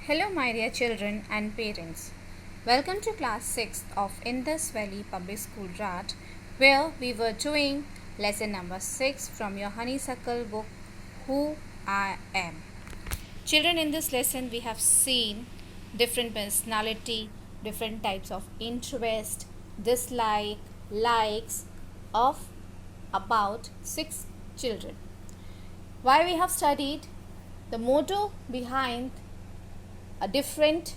Hello, my dear children and parents. Welcome to class 6 of Indus Valley Public School Raj, where we were doing lesson number 6 from your honeysuckle book, Who I Am. Children, in this lesson, we have seen different personality, different types of interest, dislike, likes of about 6 children. Why we have studied the motto behind a different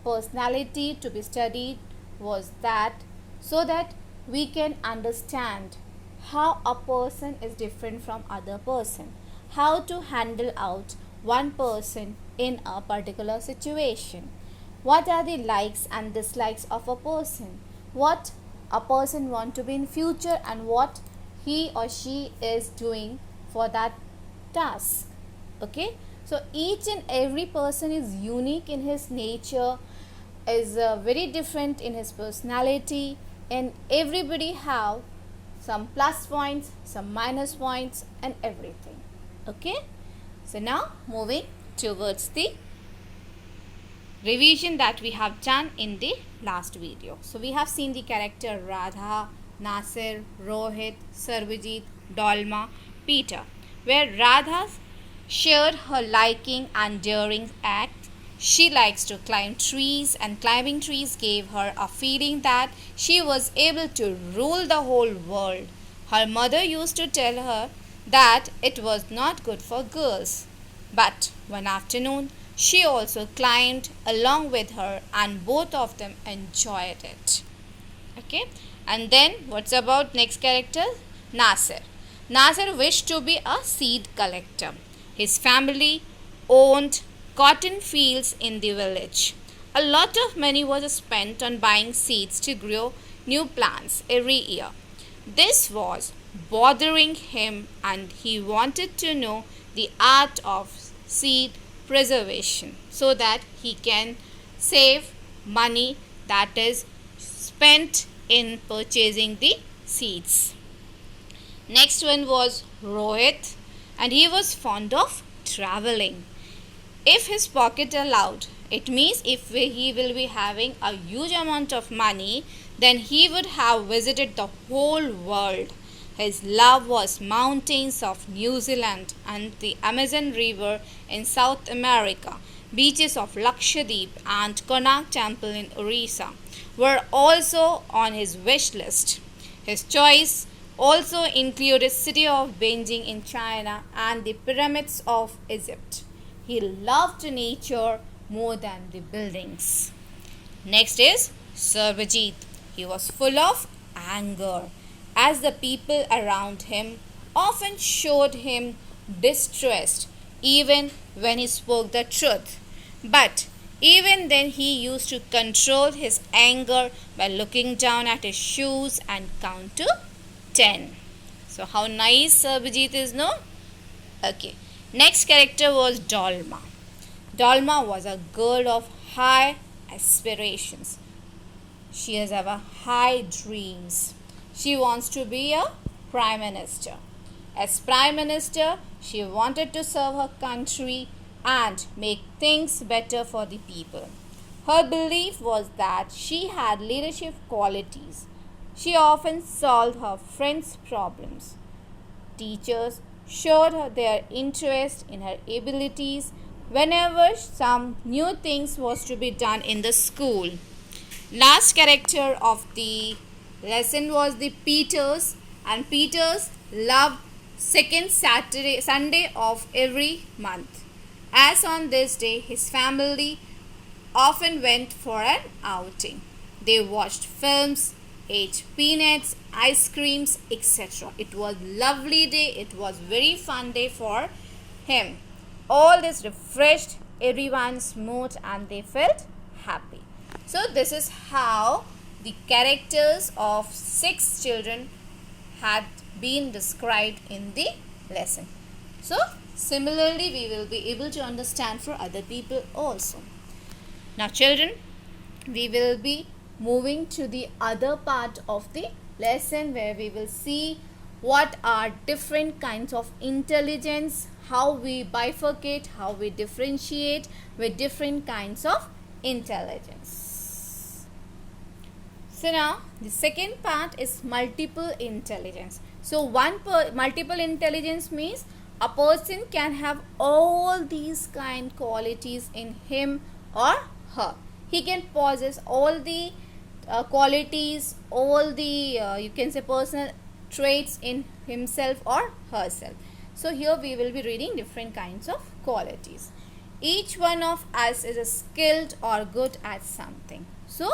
personality to be studied was that so that we can understand how a person is different from other person, how to handle out one person in a particular situation, what are the likes and dislikes of a person, what a person want to be in future, and what he or she is doing for that task. Okay, so each and every person is unique in his nature, is very different in his personality, and everybody have some plus points, some minus points, and everything. Okay, so now moving towards the revision that we have done in the last video. So we have seen the character Radha, Nasir, Rohit, Sarvajit, Dolma, Peter, where Radha shared her liking and daring act. She likes to climb trees, and climbing trees gave her a feeling that she was able to rule the whole world. Her mother used to tell her that it was not good for girls. But one afternoon, she also climbed along with her, and both of them enjoyed it. Okay, and then what's about next character? Nasir. Nasir wished to be a seed collector. His family owned cotton fields in the village. A lot of money was spent on buying seeds to grow new plants every year. This was bothering him, and he wanted to know the art of seed preservation so that he can save money that is spent in purchasing the seeds. Next one was Rohit, and he was fond of traveling. If his pocket allowed, it means if he will be having a huge amount of money, then he would have visited the whole world. His love was mountains of New Zealand and the Amazon River in South America. Beaches of Lakshadweep and Konark Temple in Orissa were also on his wish list. His choice also included city of Beijing in China and the pyramids of Egypt. He loved nature more than the buildings. Next is Sarvajit. He was full of anger, as the people around him often showed him distrust even when he spoke the truth. But even then he used to control his anger by looking down at his shoes and count to 10. So how nice Sarvajit is, no? Okay. Next character was Dolma. Dolma was a girl of high aspirations. She has ever high dreams. She wants to be a prime minister. As prime minister, she wanted to serve her country and make things better for the people. Her belief was that she had leadership qualities. She often solved her friends' problems. Teachers showed her their interest in her abilities whenever some new things was to be done in the school. Last character of the lesson was the Peters, and Peters loved second Sunday of every month. As on this day, his family often went for an outing. They watched films, ate peanuts, ice creams, etc. It was lovely day. It was very fun day for him. All this refreshed everyone's mood and they felt happy. So this is how the characters of 6 children had been described in the lesson. So similarly we will be able to understand for other people also. Now children, we will be moving to the other part of the lesson where we will see what are different kinds of intelligence, how we bifurcate, how we differentiate with different kinds of intelligence. So now the second part is multiple intelligence. So multiple intelligence means a person can have all these kind qualities in him or her. He can possess all the qualities, all the you can say personal traits in himself or herself. So here we will be reading different kinds of qualities. Each one of us is a skilled or good at something. So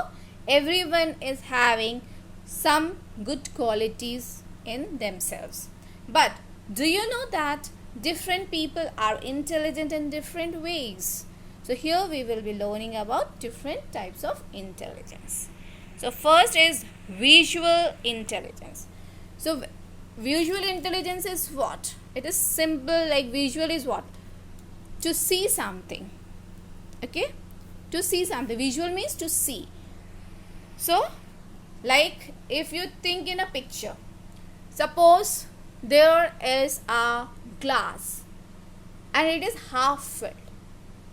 everyone is having some good qualities in themselves. But do you know that different people are intelligent in different ways? So here we will be learning about different types of intelligence. So first is visual intelligence. So visual intelligence is what? It is simple, like visual is what? To see something. Okay? To see something. Visual means to see. So like if you think in a picture, suppose there is a glass and it is half filled.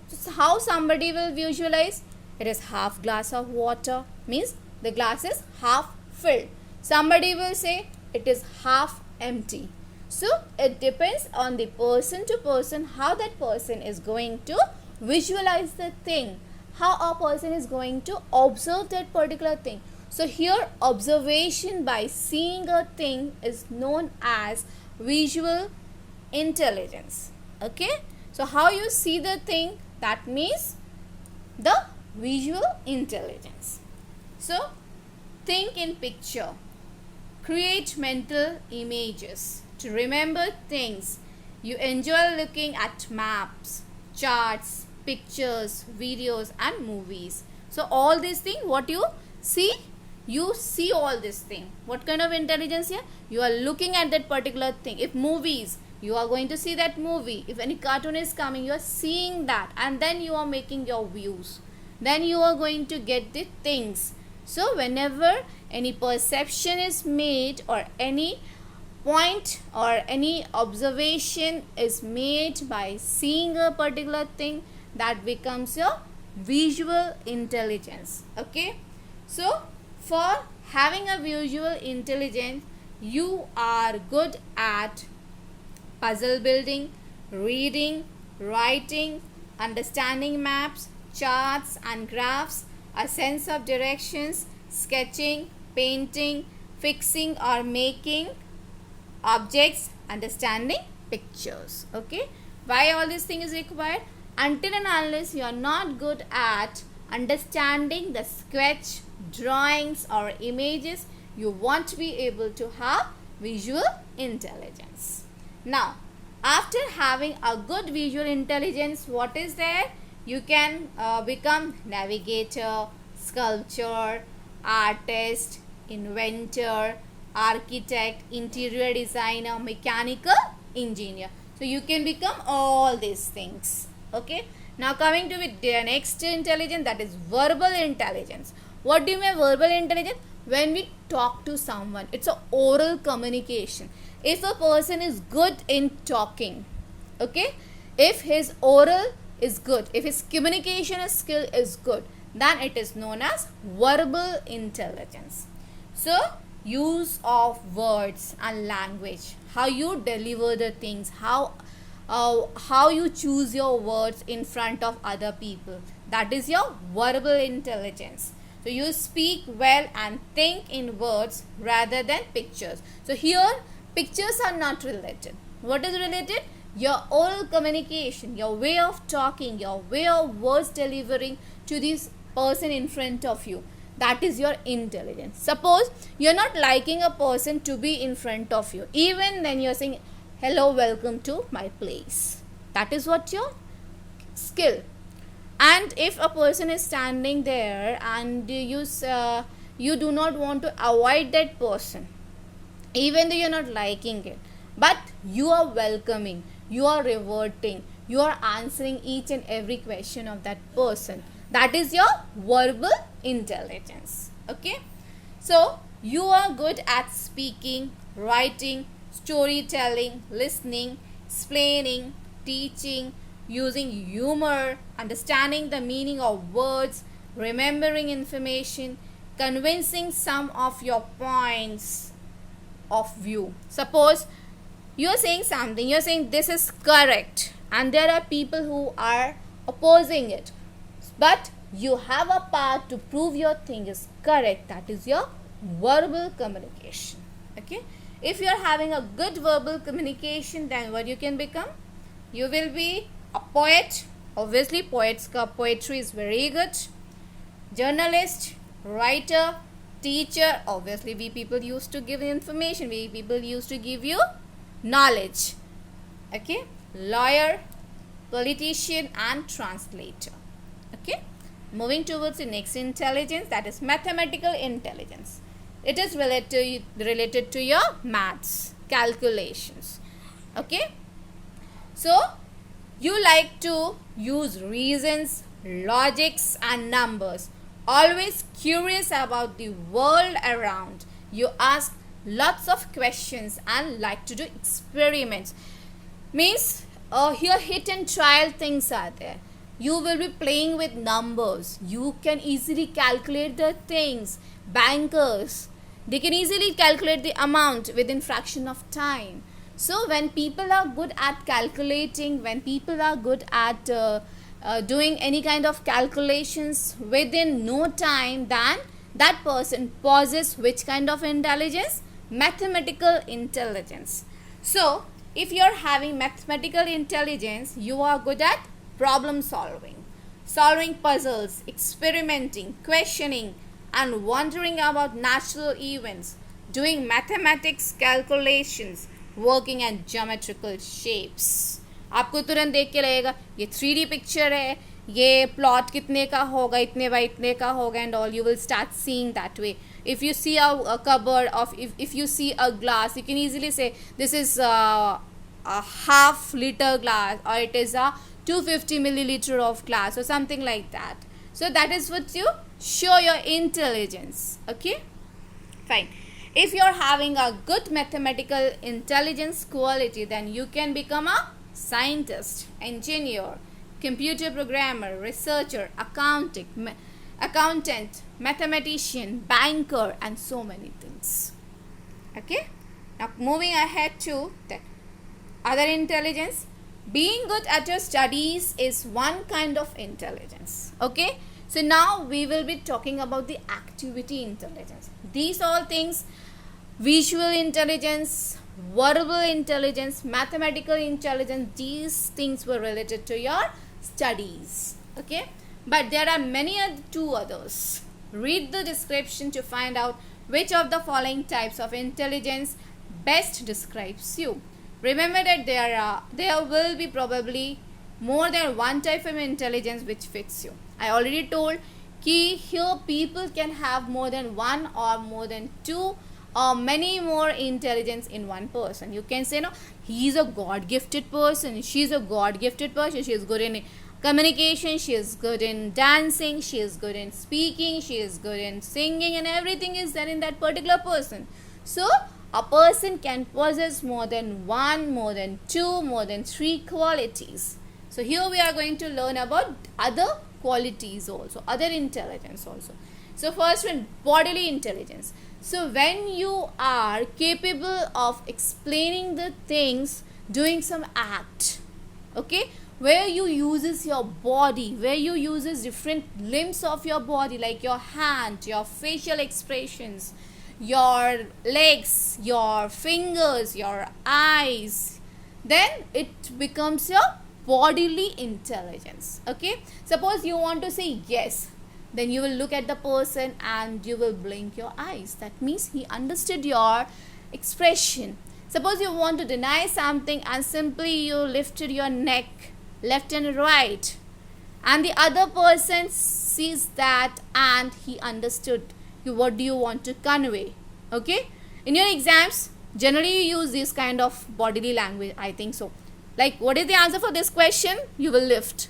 So how somebody will visualize? It is half glass of water, means the glass is half filled. Somebody will say it is half empty. So it depends on the person to person how that person is going to visualize the thing, how a person is going to observe that particular thing. So here observation by seeing a thing is known as visual intelligence. Okay, so how you see the thing, that means the visual intelligence. So think in picture, create mental images to remember things. You enjoy looking at maps, charts, pictures, videos and movies. So all these things what you see, you see all this thing. What kind of intelligence here? You are looking at that particular thing. If movies, you are going to see that movie. If any cartoon is coming, you are seeing that and then you are making your views. Then you are going to get the things. So whenever any perception is made or any point or any observation is made by seeing a particular thing, that becomes your visual intelligence. Okay, so for having a visual intelligence, you are good at puzzle building, reading, writing, understanding maps, charts and graphs, a sense of directions, sketching, painting, fixing or making objects, understanding pictures. Okay, why all these things is required? Until and unless you are not good at understanding the sketch, drawings or images, you won't be able to have visual intelligence. Now after having a good visual intelligence, what is there? You can become navigator, sculptor, artist, inventor, architect, interior designer, mechanical engineer. So you can become all these things. Okay, now coming to the next intelligence, that is verbal intelligence. What do you mean verbal intelligence? When we talk to someone, it's an oral communication. If a person is good in talking, okay, if his oral is good, if his communication skill is good, then it is known as verbal intelligence. So use of words and language, how you deliver the things, how you choose your words in front of other people, that is your verbal intelligence. So you speak well and think in words rather than pictures. So here pictures are not related. What is related? Your oral communication, your way of talking, your way of words delivering to this person in front of you, that is your intelligence. Suppose you are not liking a person to be in front of you, even then you are saying hello, welcome to my place. That is what your skill. And if a person is standing there and you do not want to avoid that person, even though you are not liking it, but you are welcoming, you are reverting, you are answering each and every question of that person, that is your verbal intelligence. Okay, so you are good at speaking, writing, storytelling, listening, explaining, teaching, using humor, understanding the meaning of words, remembering information, convincing some of your points of view. Suppose you're saying something, you're saying this is correct, and there are people who are opposing it, but you have a part to prove your thing is correct. That is your verbal communication. Okay, if you're having a good verbal communication, then what you can become? You will be a poet. Obviously poetry is very good. Journalist, writer, teacher. Obviously we people used to give information, we people used to give you knowledge. Okay, lawyer, politician, and translator. Okay, moving towards the next intelligence, that is mathematical intelligence. It is related to your maths, calculations. Okay, so you like to use reasons, logics, and numbers. Always curious about the world around. You ask lots of questions and like to do experiments. Means here hit and trial things are there. You will be playing with numbers. You can easily calculate the things. Bankers, they can easily calculate the amount within fraction of time. So when people are good at calculating, when people are good at doing any kind of calculations within no time, then that person possesses which kind of intelligence? Mathematical intelligence. So if you are having mathematical intelligence, you are good at problem solving puzzles, experimenting, questioning, and wondering about natural events, doing mathematics calculations, working at geometrical shapes. आपको तुरंत देख के लगेगा ये 3D picture है, ये plot कितने का होगा, इतने बाय इतने का होगा, and all. You will start seeing that way. If you see a cupboard of, if you see a glass, you can easily say this is a half liter glass, or it is a 250 milliliter of glass, or something like that. So that is what you show your intelligence. Okay, fine. If you are having a good mathematical intelligence quality, then you can become a scientist, engineer, computer programmer, researcher, accountant, mathematician, banker, and so many things. Okay, now moving ahead to the other intelligence. Being good at your studies is one kind of intelligence. Okay, so now we will be talking about the activity intelligence. These all things: visual intelligence, verbal intelligence, mathematical intelligence, these things were related to your studies. Okay, but there are many two others. Read the description to find out which of the following types of intelligence best describes you. Remember that there will be probably more than one type of intelligence which fits you. I already told कि here people can have more than one or more than two or many more intelligence in one person. You can say, no, he is a God-gifted person, she is a God-gifted person, she is good in communication, she is good in dancing, she is good in speaking, she is good in singing, and everything is there in that particular person. So a person can possess more than one, more than two, more than three qualities. So here we are going to learn about other qualities also, other intelligence also. So first one, bodily intelligence. So when you are capable of explaining the things, doing some act, okay, where you uses your body, where you uses different limbs of your body, like your hand, your facial expressions, your legs, your fingers, your eyes, then it becomes your bodily intelligence. Okay, suppose you want to say yes, then you will look at the person and you will blink your eyes. That means he understood your expression. Suppose you want to deny something and simply you lifted your neck left and right, and the other person sees that and he understood you, what do you want to convey. Okay, in your exams generally you use this kind of bodily language, I think so. Like, what is the answer for this question? You will lift,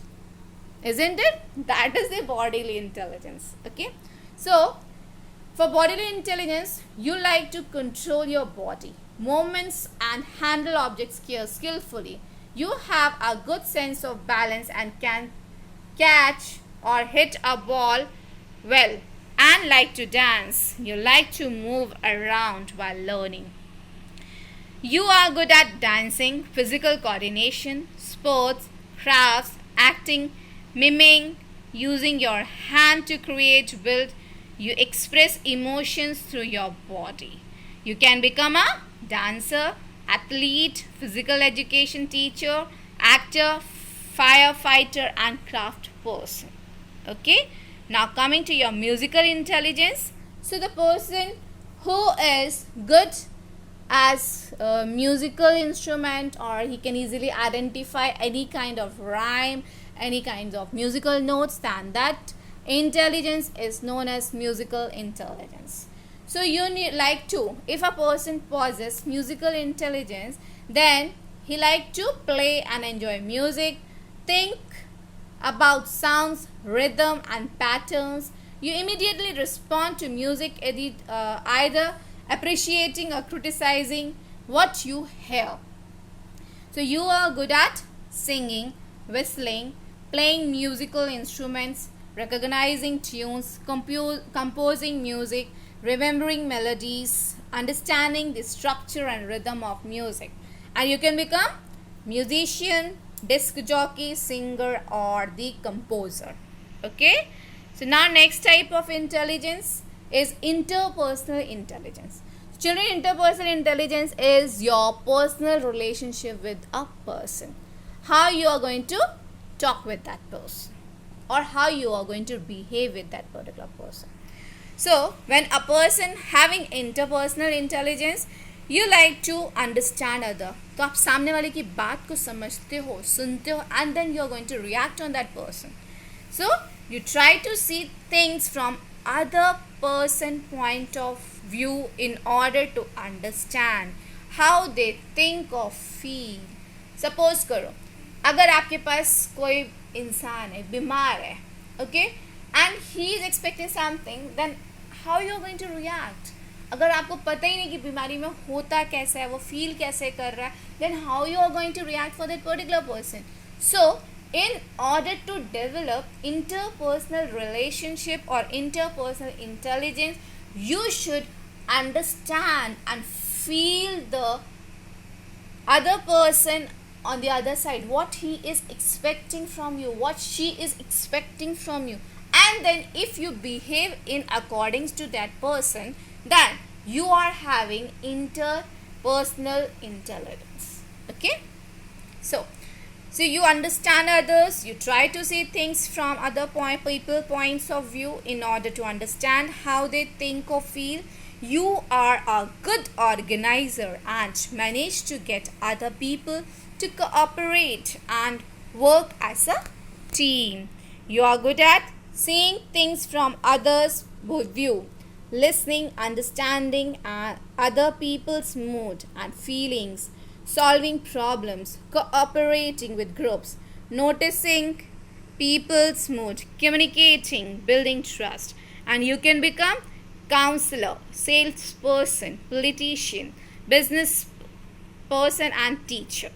isn't it? That is the bodily intelligence. Okay, so for bodily intelligence, you like to control your body. moments and handle objects skillfully. You have a good sense of balance and can catch or hit a ball well, and like to dance. You like to move around while learning. You are good at dancing, physical coordination, sports, crafts, acting, miming, using your hand to create, build. You express emotions through your body. You can become a dancer, athlete, physical education teacher, actor, firefighter, and craft person. Okay, now coming to your musical intelligence. So the person who is good as a musical instrument, or he can easily identify any kind of rhyme, any kinds of musical notes, then that intelligence is known as musical intelligence. So you need like to, if a person possesses musical intelligence, then he like to play and enjoy music, think about sounds, rhythm and patterns. You immediately respond to music, either appreciating or criticizing what you hear. So you are good at singing, whistling, playing musical instruments, recognizing tunes, composing music, remembering melodies, understanding the structure and rhythm of music. And you can become musician, disc jockey, singer, or the composer. Okay. So now next type of intelligence is interpersonal intelligence. Children, interpersonal intelligence is your personal relationship with a person. How you are going to talk with that person, or how you are going to behave with that particular person. So when a person having interpersonal intelligence, you like to understand other. तो आप सामने वाले की बात को समझते हो, सुनते हो, and then you are going to react on that person. So you try to see things from other person point of view in order to understand how they think or feel. Suppose करो, अगर आपके पास कोई इंसान है, बीमार है, okay, and he is expecting something, then how you are going to react? अगर आपको पता ही नहीं कि बीमारी में होता कैसा है, वो फील कैसे कर रहा है, then how you are going to react for that particular person? So in order to develop interpersonal relationship or interpersonal intelligence, you should understand and feel the other person on the other side, what he is expecting from you, what she is expecting from you, and then if you behave in accordance to that person, then you are having interpersonal intelligence. Okay, so you understand others, you try to see things from other people points of view in order to understand how they think or feel. You are a good organizer and manage to get other people to cooperate and work as a team. You are good at seeing things from others' view, listening, understanding other people's mood and feelings, solving problems, cooperating with groups, noticing people's mood, communicating, building trust. And you can become counselor, salesperson, politician, business person and teacher.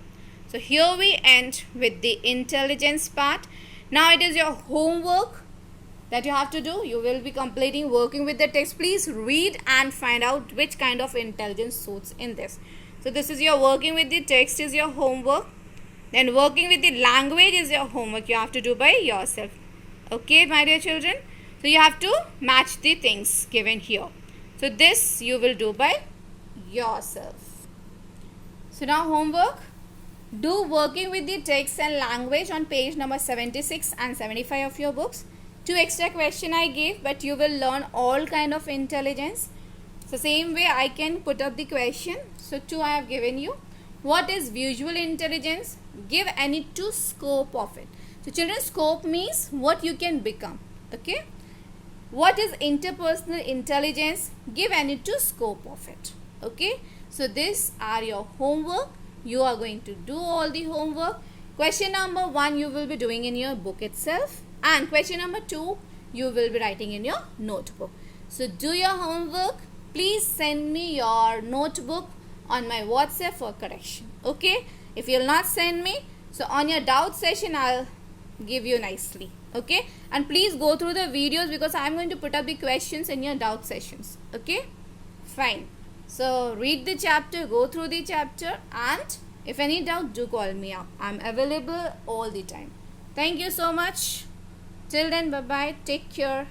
So here we end with the intelligence part. Now it is your homework that you have to do. You will be completing working with the text. Please read and find out which kind of intelligence suits in this. So this is your working with the text is your homework. Then working with the language is your homework. You have to do by yourself. Okay, my dear children. So you have to match the things given here. So this you will do by yourself. So now homework. Do working with the text and language on page number 76 and 75 of your books. 2 extra question I gave, but you will learn all kind of intelligence. So same way I can put up the question. So 2 I have given you. What is visual intelligence? Give any 2 scope of it. So children, scope means what you can become. Okay. What is interpersonal intelligence? Give any 2 scope of it. Okay. So these are your homework. You are going to do all the homework. Question number 1 you will be doing in your book itself. And question number 2 you will be writing in your notebook. So do your homework. Please send me your notebook on my WhatsApp for correction. Okay, if you'll not send me, so on your doubt session I'll give you nicely. Okay, and please go through the videos because I'm going to put up the questions in your doubt sessions. Okay, fine. So read the chapter, go through the chapter, and if any doubt, do call me up. I'm available all the time. Thank you so much. Till then, bye bye. Take care.